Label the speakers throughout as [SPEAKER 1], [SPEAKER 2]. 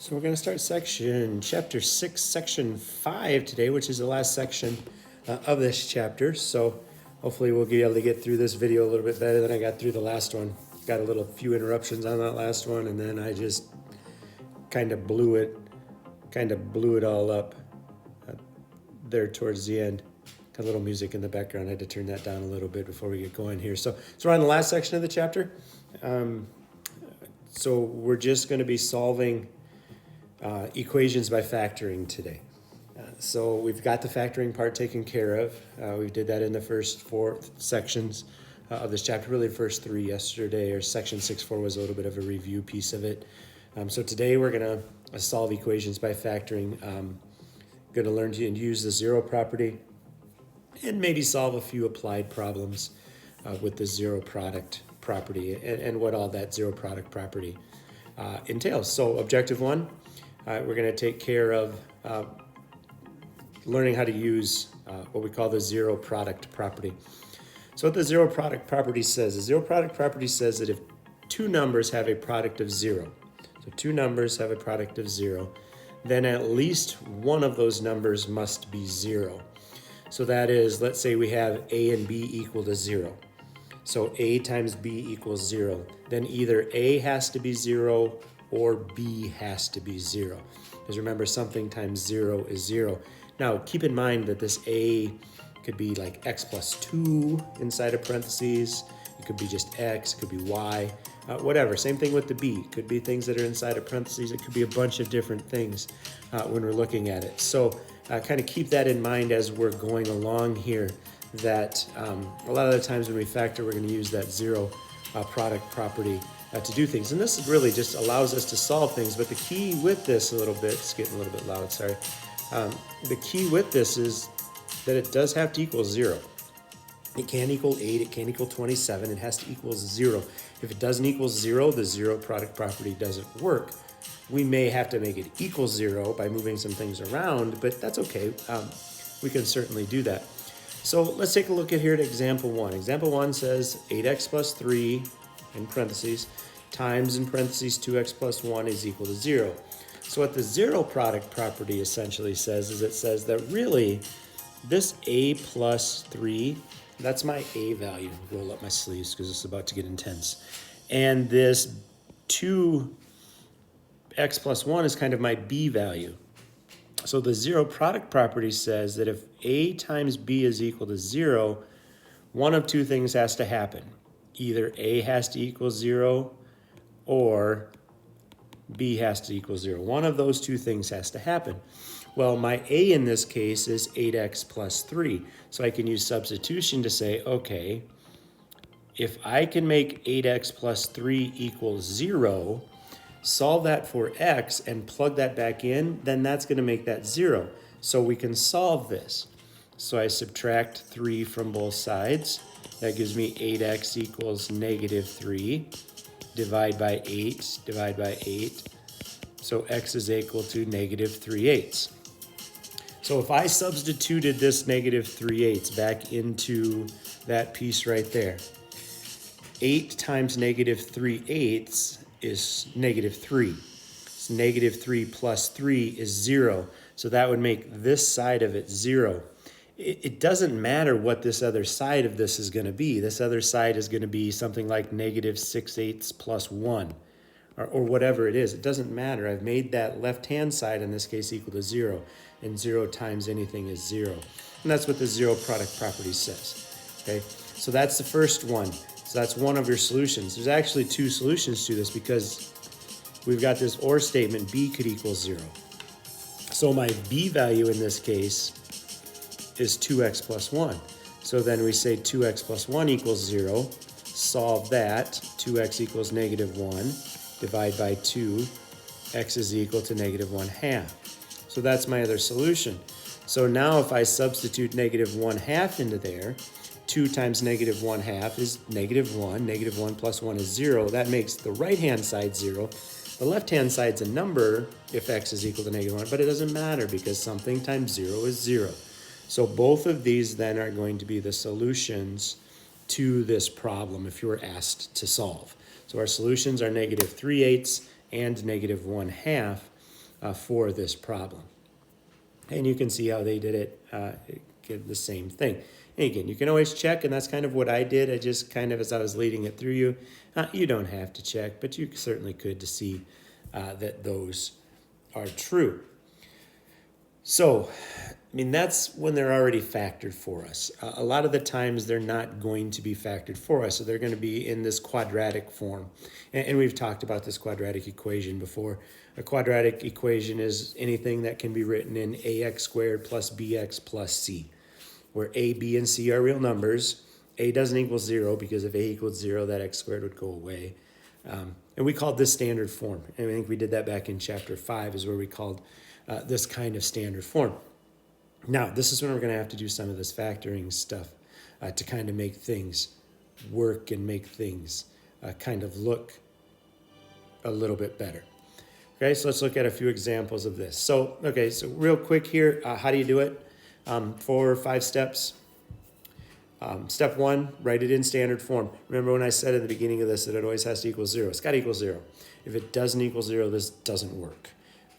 [SPEAKER 1] So we're going to start chapter 6, section 5 today, which is the last section of this chapter. So hopefully we'll be able to get through this video a little bit better than I got through the last one. Got a few interruptions on that last one, and then I just kind of blew it all up there towards the end. Got a little music in the background. I had to turn that down a little bit before we get going here. So we're on the last section of the chapter. So we're just going to be solving equations by factoring today. So we've got the factoring part taken care of. We did that in the first 4 sections of this chapter, really the first 3 yesterday, or section 6.4 was a little bit of a review piece of it. So today we're going to solve equations by factoring. Going to learn to use the zero property and maybe solve a few applied problems with the zero product property and what all that zero product property entails. So objective 1, we're going to take care of learning how to use what we call the zero product property. So what the zero product property says, the zero product property says that if two numbers have a product of 0, so two numbers have a product of 0, then at least one of those numbers must be 0. So that is, let's say we have a and b equal to 0. So a times b equals 0. Then either a has to be 0 or b has to be 0. Because remember, something times 0 is 0. Now, keep in mind that this a could be like x plus 2 inside of parentheses. It could be just x, it could be y, whatever. Same thing with the b. It could be things that are inside of parentheses. It could be a bunch of different things when we're looking at it. So kind of keep that in mind as we're going along here, that a lot of the times when we factor, we're going to use that zero product property to do things. And this really just allows us to solve things. But the key with this it's getting a little bit loud, sorry. The key with this is that it does have to equal 0. It can't equal 8, it can't equal 27, it has to equal 0. If it doesn't equal 0, the zero product property doesn't work. We may have to make it equal 0 by moving some things around, but that's okay. We can certainly do that. So let's take a look at here at example 1. Example 1 says 8x plus 3 in parentheses times in parentheses 2x plus 1 is equal to 0. So what the zero product property essentially says is it says that really this a plus 3, that's my a value. Roll up my sleeves because it's about to get intense. And this 2x plus 1 is kind of my b value. So the zero product property says that if a times b is equal to 0, one of two things has to happen. Either a has to equal 0 or b has to equal 0. One of those two things has to happen. Well, my a in this case is 8x plus 3. So I can use substitution to say, okay, if I can make 8x plus 3 equals 0, solve that for x and plug that back in, then that's going to make that 0. So we can solve this. So I subtract 3 from both sides. That gives me 8x equals negative 3. Divide by 8, divide by 8. So x is equal to negative 3/8. So if I substituted this negative 3/8 back into that piece right there, 8 times negative 3/8 is negative 3. So negative 3 plus 3 is 0. So that would make this side of it 0. It doesn't matter what this other side of this is going to be. This other side is going to be something like negative 6/8 plus 1 or whatever it is. It doesn't matter. I've made that left-hand side in this case equal to 0. And 0 times anything is 0. And that's what the zero product property says. Okay, so that's the first one. So that's one of your solutions. There's actually 2 solutions to this because we've got this or statement, b could equal 0. So my b value in this case is 2x plus 1. So then we say 2x plus 1 equals 0. Solve that. 2x equals negative 1. Divide by 2. X is equal to negative 1/2. So that's my other solution. So now if I substitute negative 1/2 into there, 2 times negative 1/2 is negative 1. Negative 1 plus 1 is 0. That makes the right-hand side 0. The left-hand side's a number if x is equal to negative 1, but it doesn't matter because something times 0 is 0. So both of these then are going to be the solutions to this problem if you were asked to solve. So our solutions are negative 3/8 and negative 1/2. for this problem. And you can see how they did it, get the same thing. And again, you can always check, and that's kind of what I did. I just kind of, as I was leading it through you, you don't have to check, but you certainly could to see that those are true. So, I mean, that's when they're already factored for us. A lot of the times they're not going to be factored for us, so they're going to be in this quadratic form. And we've talked about this quadratic equation before. A quadratic equation is anything that can be written in ax squared plus bx plus c, where a, b, and c are real numbers. A doesn't equal 0 because if a equals 0, that x squared would go away. And we called this standard form. And I think we did that back in chapter 5 is where we called this kind of standard form. Now, this is when we're going to have to do some of this factoring stuff to kind of make things work and make things kind of look a little bit better. Okay, so let's look at a few examples of this. So real quick here, how do you do it? 4 or 5 steps. Step 1, write it in standard form. Remember when I said at the beginning of this that it always has to equal 0. It's got to equal 0. If it doesn't equal 0, this doesn't work.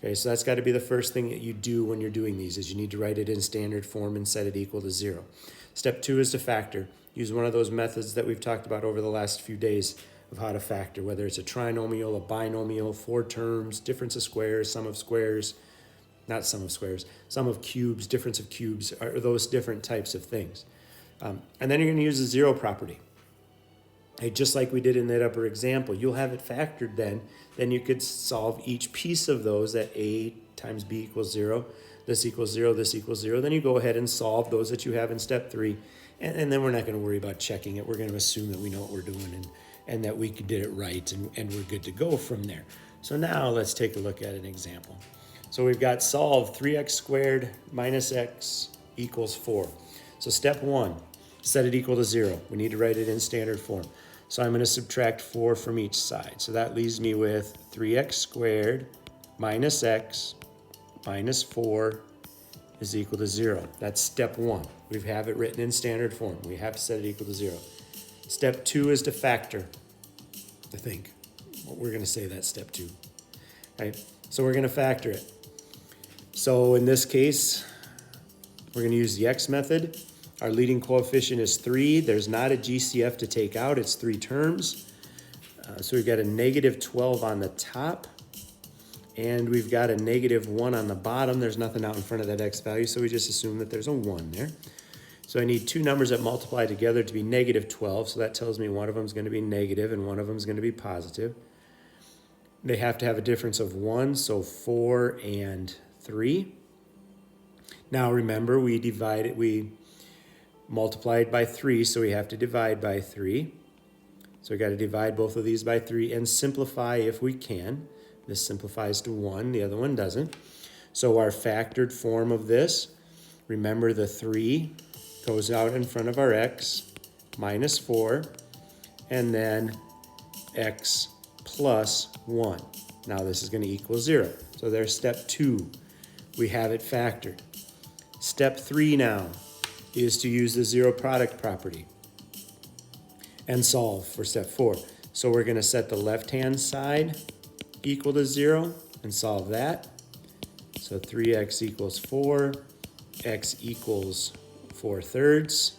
[SPEAKER 1] Okay, so that's got to be the first thing that you do when you're doing these, is you need to write it in standard form and set it equal to 0. Step 2 is to factor. Use one of those methods that we've talked about over the last few days of how to factor, whether it's a trinomial, a binomial, 4 terms, difference of squares, sum of squares, not sum of squares, sum of cubes, difference of cubes, or those different types of things. And then you're going to use the 0 property. Hey, just like we did in that upper example, you'll have it factored then. Then you could solve each piece of those, that a times b equals 0, this equals 0, this equals 0. Then you go ahead and solve those that you have in step 3. And then we're not going to worry about checking it. We're going to assume that we know what we're doing and that we did it right, and we're good to go from there. So now let's take a look at an example. So we've got solve 3x squared minus x equals 4. So step 1, set it equal to 0. We need to write it in standard form. So I'm going to subtract 4 from each side. So that leaves me with 3x squared minus x minus 4 is equal to 0. That's step 1. We have it written in standard form. We have to set it equal to 0. Step 2 is to factor, I think. We're going to say that's step 2. Right? So we're going to factor it. So in this case, we're going to use the x method. Our leading coefficient is 3. There's not a GCF to take out. It's 3 terms. So we've got a negative 12 on the top. And we've got a negative 1 on the bottom. There's nothing out in front of that x value, so we just assume that there's a 1 there. So I need 2 numbers that multiply together to be negative 12. So that tells me one of them is going to be negative and one of them is going to be positive. They have to have a difference of 1, so 4 and 3. Now remember, we multiplied by 3, so we have to divide by 3. So we got to divide both of these by 3 and simplify if we can. This simplifies to 1, the other one doesn't. So our factored form of this, remember the 3 goes out in front of our x minus 4, and then x plus 1. Now this is going to equal 0. So there's step 2. We have it factored. Step 3 now is to use the 0 product property and solve for step 4. So we're going to set the left-hand side equal to 0 and solve that. So 3x equals 4, x equals 4/3.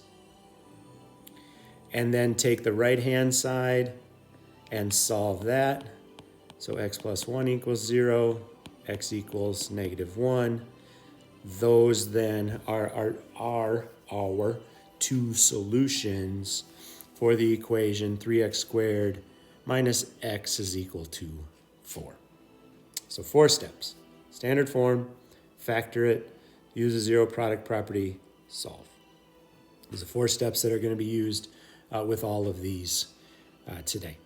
[SPEAKER 1] And then take the right-hand side and solve that. So x plus 1 equals 0, x equals negative 1. Those then are our 2 solutions for the equation 3x squared minus x is equal to 4. So 4 steps. Standard form, factor it, use the 0 product property, solve. These are 4 steps that are going to be used with all of these today.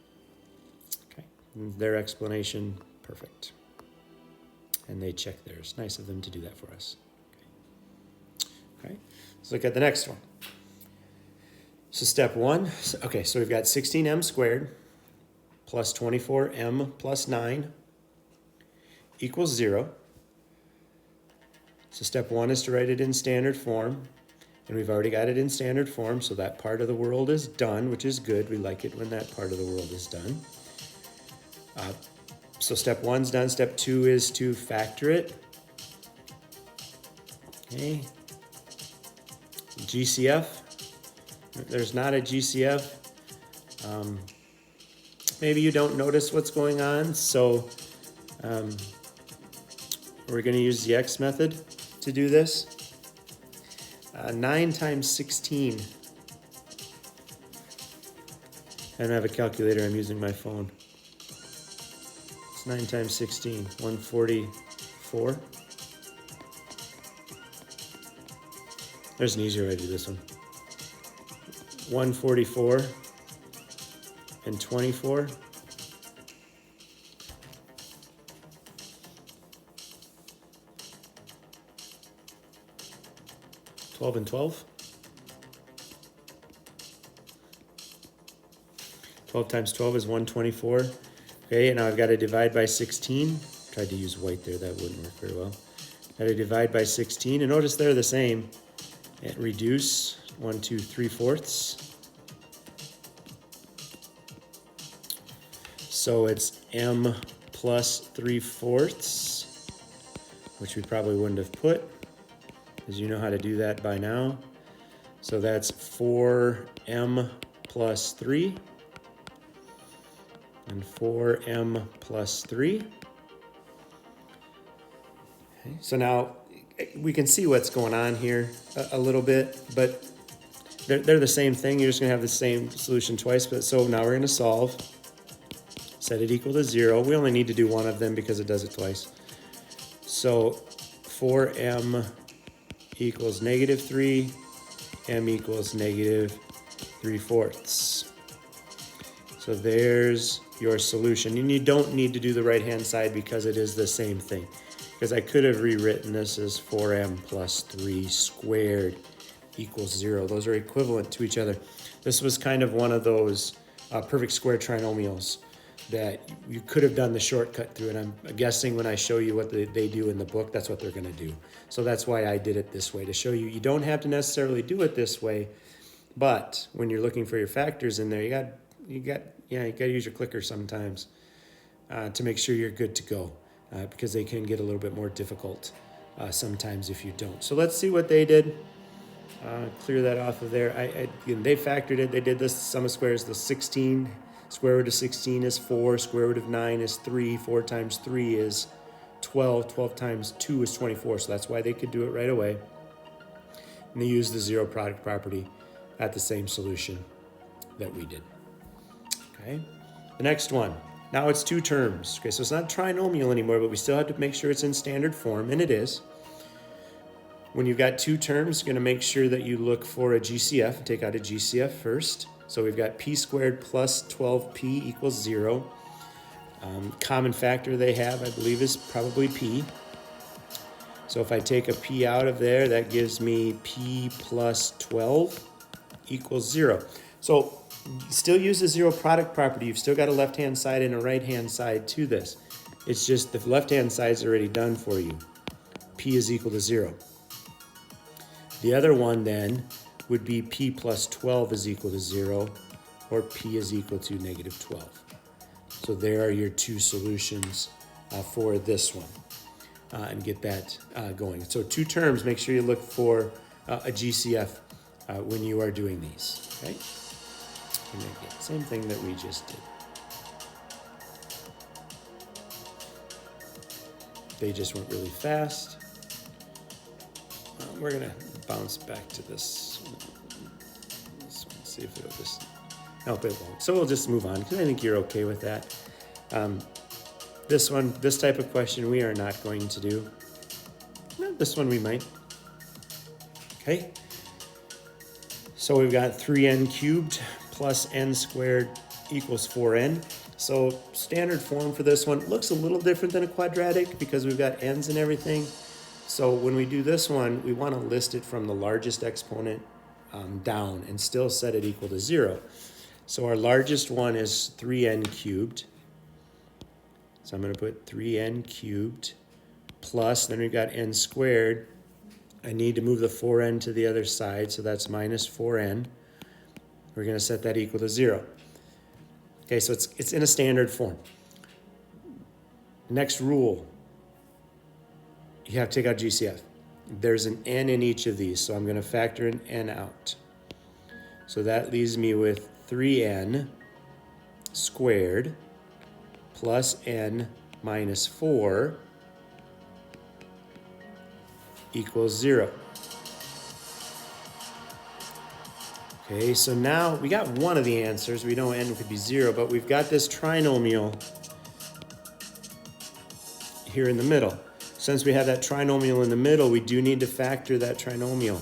[SPEAKER 1] Okay, and their explanation, perfect. And they check theirs. Nice of them to do that for us. Okay, let's look at the next one. So step 1, okay, so we've got 16m squared plus 24m plus 9 equals 0. So step 1 is to write it in standard form, and we've already got it in standard form, so that part of the world is done, which is good. We like it when that part of the world is done. So step 1's done. Step 2 is to factor it. Okay. GCF. There's not a GCF. Maybe you don't notice what's going on, so we're going to use the X method to do this. 9 times 16. I don't have a calculator, I'm using my phone. It's 9 times 16, 144. There's an easier way to do this one. 144 and 24. Twelve and 12. 12 times 12 is 124. Okay, and now I've got to divide by 16. Tried to use white there, that wouldn't work very well. Got to divide by 16, and notice they're the same. And reduce 1, 2, 3/4. So it's m plus 3/4, which we probably wouldn't have put, because you know how to do that by now. So that's 4m plus 3 and 4m plus 3. Okay, so now we can see what's going on here a little bit, but they're the same thing. You're just going to have the same solution twice. But so now we're going to solve. Set it equal to 0. We only need to do one of them because it does it twice. So 4m equals negative 3, m equals negative 3/4. So there's your solution. And you don't need to do the right-hand side because it is the same thing. Because I could have rewritten this as 4m plus 3 squared equals 0. Those are equivalent to each other. This was kind of one of those perfect square trinomials that you could have done the shortcut through, and I'm guessing when I show you what they do in the book, that's what they're going to do. So that's why I did it this way, to show you don't have to necessarily do it this way, but when you're looking for your factors in there, you got to use your clicker sometimes to make sure you're good to go, because they can get a little bit more difficult sometimes if you don't. So let's see what they did. Clear that off of there. Again, they factored it. They did this sum of squares, the 16. Square root of 16 is 4. Square root of 9 is 3. 4 times 3 is 12. 12 times 2 is 24. So that's why they could do it right away. And they used the zero product property at the same solution that we did. Okay. The next one. Now it's two terms. Okay, so it's not trinomial anymore, but we still have to make sure it's in standard form, and it is. When you've got two terms, you're going to make sure that you look for a GCF. Take out a GCF first. So we've got p squared plus 12p equals 0. Common factor they have, I believe, is probably p. So if I take a p out of there, that gives me p plus 12 equals 0. So still use the zero product property. You've still got a left-hand side and a right-hand side to this. It's just the left-hand side is already done for you. P is equal to 0. The other one then would be p plus 12 is equal to 0, or p is equal to negative 12. So there are your two solutions for this one, and get that going. So two terms, make sure you look for a GCF when you are doing these, okay? And again, same thing that we just did. They just went really fast. We're gonna bounce back to this one, see if it'll just, nope, it won't. So we'll just move on, because I think you're okay with that. This one, this type of question we are not going to do. No, this one we might. Okay. So we've got 3n cubed plus n squared equals 4n. So standard form for this one looks a little different than a quadratic because we've got n's and everything. So when we do this one, we want to list it from the largest exponent down and still set it equal to 0. So our largest one is 3n cubed. So I'm going to put 3n cubed plus, then we've got n squared. I need to move the 4n to the other side, so that's minus 4n. We're going to set that equal to 0. Okay, so it's in a standard form. Next rule, you have to take out GCF. There's an n in each of these, so I'm going to factor an n out. So that leaves me with 3n squared plus n minus 4 equals 0. Okay, so now we got one of the answers. We know n could be 0, but we've got this trinomial here in the middle. Since we have that trinomial in the middle, we do need to factor that trinomial.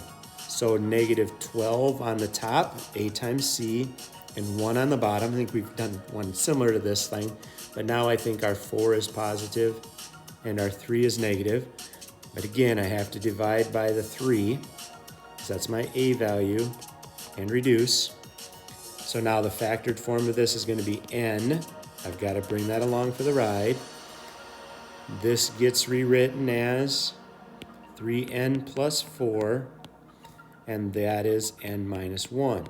[SPEAKER 1] So negative 12 on the top, a times c, and 1 on the bottom. I think we've done one similar to this thing, but now I think our 4 is positive and our 3 is negative. But again, I have to divide by the 3, so that's my a value, and reduce. So now the factored form of this is going to be n. I've got to bring that along for the ride. This gets rewritten as 3n plus 4, and that is n minus 1.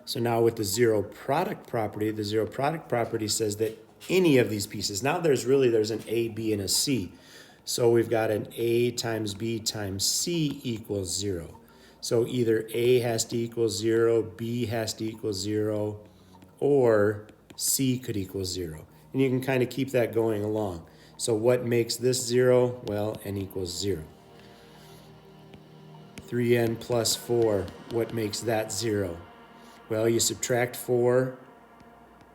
[SPEAKER 1] So now with the zero product property, the zero product property says that any of these pieces, now there's an a, b, and a c. So we've got an a times b times c equals 0. So either a has to equal 0, b has to equal 0, or c could equal 0. And you can kind of keep that going along. So what makes this 0? Well, n equals 0. 3n plus 4, what makes that 0? Well, you subtract 4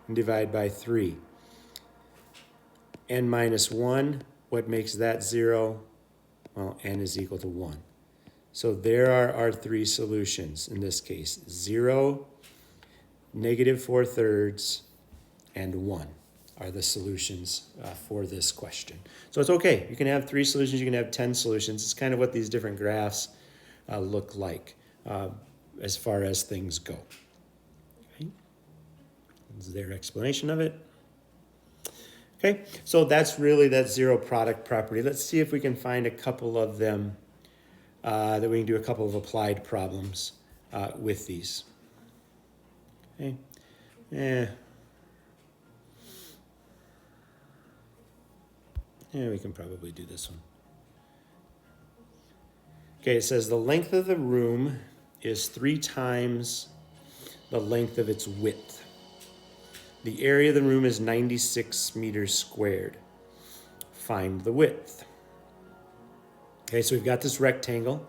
[SPEAKER 1] and divide by 3. N minus 1, what makes that 0? Well, n is equal to 1. So there are our three solutions in this case. 0, negative 4/3, and 1 are the solutions for this question. So it's okay. You can have 3 solutions. You can have 10 solutions. It's kind of what these different graphs look like as far as things go. Okay. This is their explanation of it. Okay, so that's really that zero product property. Let's see if we can find a couple of them that we can do a couple of applied problems with these. Okay. Yeah, we can probably do this one. Okay, it says the length of the room is 3 times the length of its width. The area of the room is 96 meters squared. Find the width. Okay, so we've got this rectangle,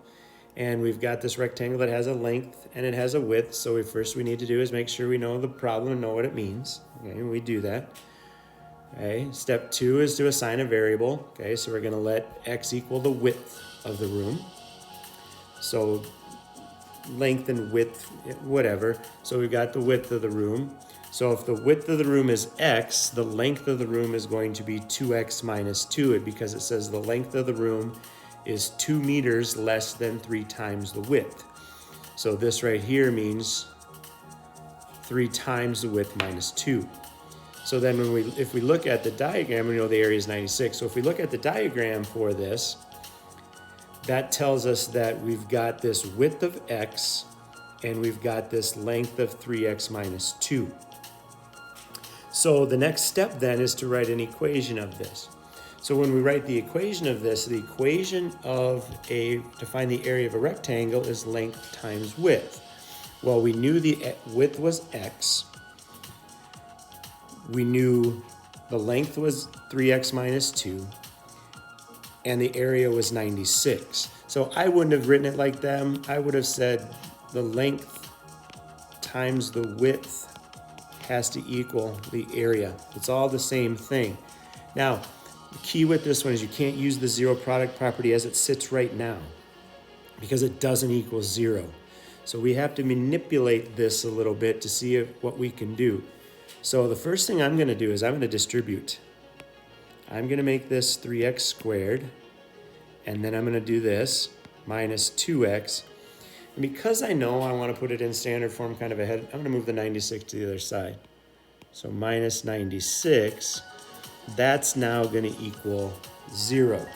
[SPEAKER 1] and we've got this rectangle that has a length and it has a width. So first we need to do is make sure we know the problem and know what it means. Okay, and we do that. Okay, step 2 is to assign a variable. Okay, so we're going to let x equal the width of the room. So length and width, whatever. So we've got the width of the room. So if the width of the room is x, the length of the room is going to be 2x minus 2, because it says the length of the room is 2 meters less than 3 times the width. So this right here means 3 times the width minus 2. So then if we look at the diagram, we know the area is 96. So if we look at the diagram for this, that tells us that we've got this width of x and we've got this length of 3x minus 2. So the next step then is to write an equation of this. So when we write the equation of this, the equation to find the area of a rectangle is length times width. Well, we knew the width was x. We knew the length was 3x minus 2. And the area was 96. So I wouldn't have written it like them. I would have said the length times the width has to equal the area. It's all the same thing. Now, the key with this one is you can't use the zero product property as it sits right now because it doesn't equal 0. So we have to manipulate this a little bit to see what we can do. So the first thing I'm going to do is I'm going to distribute. I'm going to make this 3x squared, and then I'm going to do this, minus 2x. And because I know I want to put it in standard form kind of ahead, I'm going to move the 96 to the other side. So minus 96, that's now going to equal 0.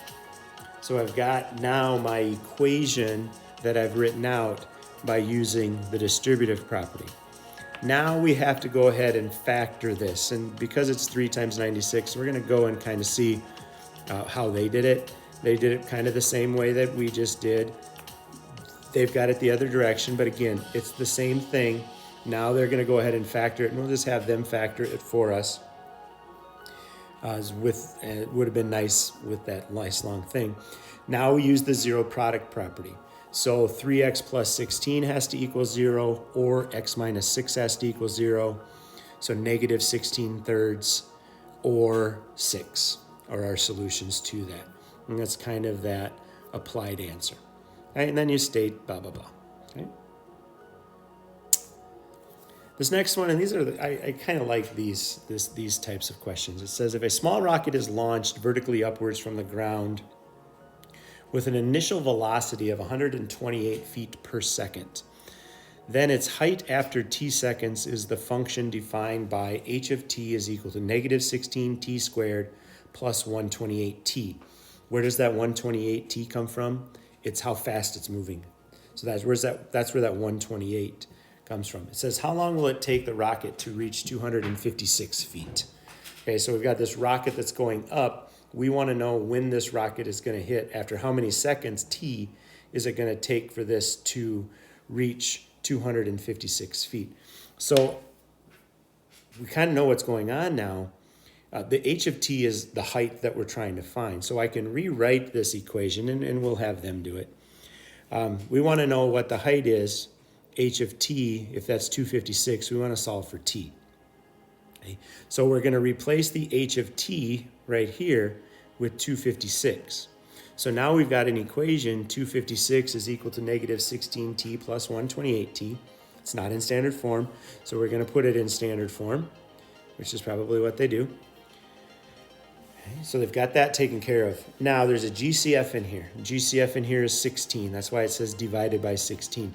[SPEAKER 1] So I've got now my equation that I've written out by using the distributive property. Now we have to go ahead and factor this. And because it's 3 times 96, we're going to go and kind of see how they did it. They did it kind of the same way that we just did. They've got it the other direction, but again, it's the same thing. Now they're going to go ahead and factor it, and we'll just have them factor it for us. It would have been nice with that nice long thing. Now we use the zero product property. So 3x plus 16 has to equal 0, or x minus 6 has to equal 0. So negative 16 thirds or 6 are our solutions to that. And that's kind of that applied answer. Right? And then you state blah, blah, blah. Okay? This next one, and these are I kind of like these types of questions. It says, if a small rocket is launched vertically upwards from the ground with an initial velocity of 128 feet per second, then its height after t seconds is the function defined by h of t is equal to negative 16t squared plus 128t. Where does that 128t come from? It's how fast it's moving. So that's where that 128 comes from. It says, how long will it take the rocket to reach 256 feet? Okay, so we've got this rocket that's going up. We want to know when this rocket is going to hit. After how many seconds, t, is it going to take for this to reach 256 feet? So we kind of know what's going on now. The h of t is the height that we're trying to find. So I can rewrite this equation, and we'll have them do it. We want to know what the height is, h of t. If that's 256, we want to solve for t. Okay? So we're going to replace the h of t right here with 256. So now we've got an equation. 256 is equal to negative 16t plus 128t. It's not in standard form, so we're going to put it in standard form, which is probably what they do. Okay, so they've got that taken care of. Now there's a GCF in here. GCF in here is 16. That's why it says divided by 16.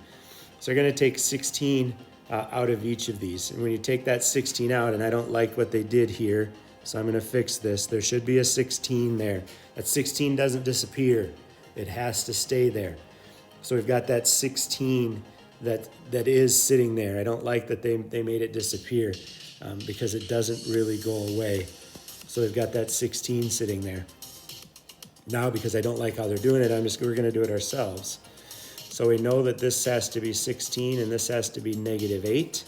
[SPEAKER 1] So you're going to take 16 out of each of these. And when you take that 16 out, and I don't like what they did here, so I'm going to fix this. There should be a 16 there. That 16 doesn't disappear. It has to stay there. So we've got that 16 that is sitting there. I don't like that they made it disappear because it doesn't really go away. So they've got that 16 sitting there. Now, because I don't like how they're doing it, we're going to do it ourselves. So we know that this has to be 16 and this has to be negative 8.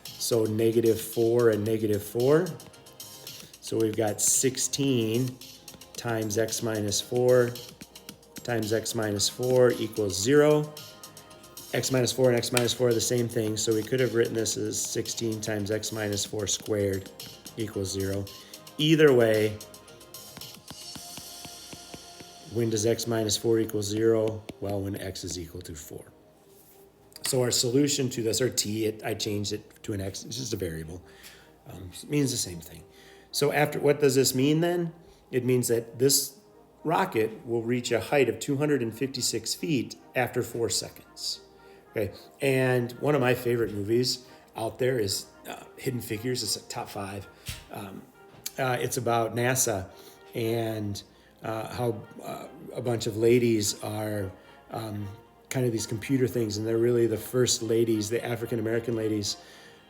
[SPEAKER 1] So negative 4 and negative 4. So we've got 16 times x minus 4 times x minus 4 equals 0. X minus 4 and x minus 4 are the same thing, so we could have written this as 16 times x minus 4 squared equals 0. Either way, when does x minus 4 equal 0? Well, when x is equal to 4. So our solution to this, or t, I changed it to an x. It's just a variable. It means the same thing. So what does this mean then? It means that this rocket will reach a height of 256 feet after 4 seconds. Okay, and one of my favorite movies out there is Hidden Figures. It's a top 5. It's about NASA and how a bunch of ladies are kind of these computer things, and they're really the first ladies, the African-American ladies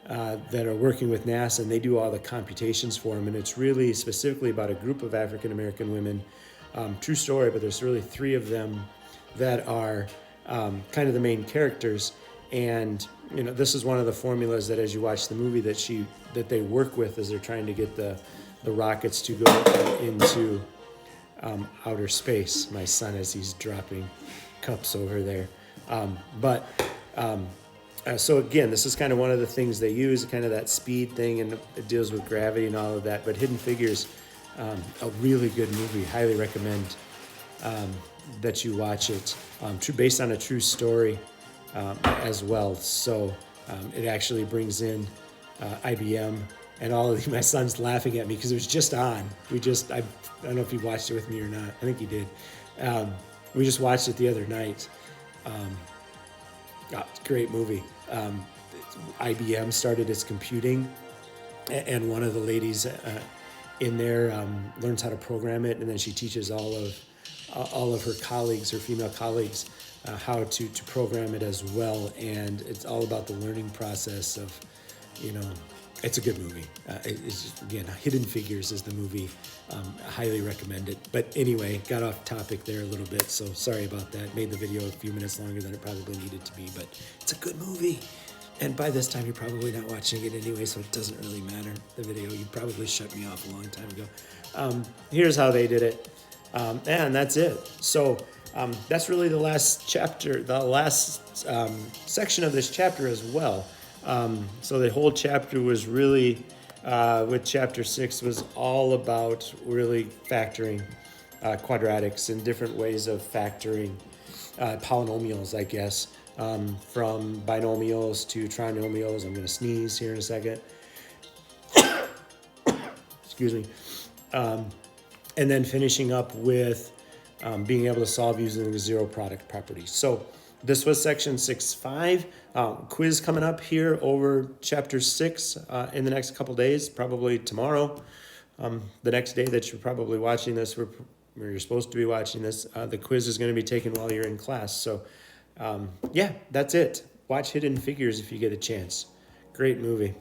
[SPEAKER 1] that are working with NASA, and they do all the computations for them, and it's really specifically about a group of African-American women. True story, but there's really 3 of them that are kind of the main characters, and this is one of the formulas that, as you watch the movie, that they work with as they're trying to get the rockets to go into outer space. My son, as he's dropping cups over there, so again, this is kind of one of the things they use, kind of that speed thing, and it deals with gravity and all of that. But Hidden Figures, a really good movie. Highly recommend that you watch it. Based on a true story as well. So it actually brings in IBM and all of my son's laughing at me because it was just on. I don't know if he watched it with me or not. I think he did. We just watched it the other night. Great movie. IBM started its computing, and one of the ladies in there learns how to program it, and then she teaches all of her colleagues, her female colleagues, how to program it as well. And it's all about the learning process of, it's a good movie. It's just, again, Hidden Figures is the movie. I highly recommend it. But anyway, got off topic there a little bit, so sorry about that. Made the video a few minutes longer than it probably needed to be, but it's a good movie. And by this time, you're probably not watching it anyway, so it doesn't really matter, the video. You probably shut me off a long time ago. Here's how they did it. And that's it. So that's really the last chapter, the last section of this chapter as well. So the whole chapter was really, with chapter 6, was all about really factoring quadratics and different ways of factoring polynomials, I guess, from binomials to trinomials. I'm going to sneeze here in a second. Excuse me. And then finishing up with being able to solve using the zero product property. So this was section 6.5. Quiz coming up here over chapter 6 in the next couple days, probably tomorrow. The next day that you're probably watching this, or you're supposed to be watching this, the quiz is going to be taken while you're in class. So yeah, that's it. Watch Hidden Figures if you get a chance. Great movie.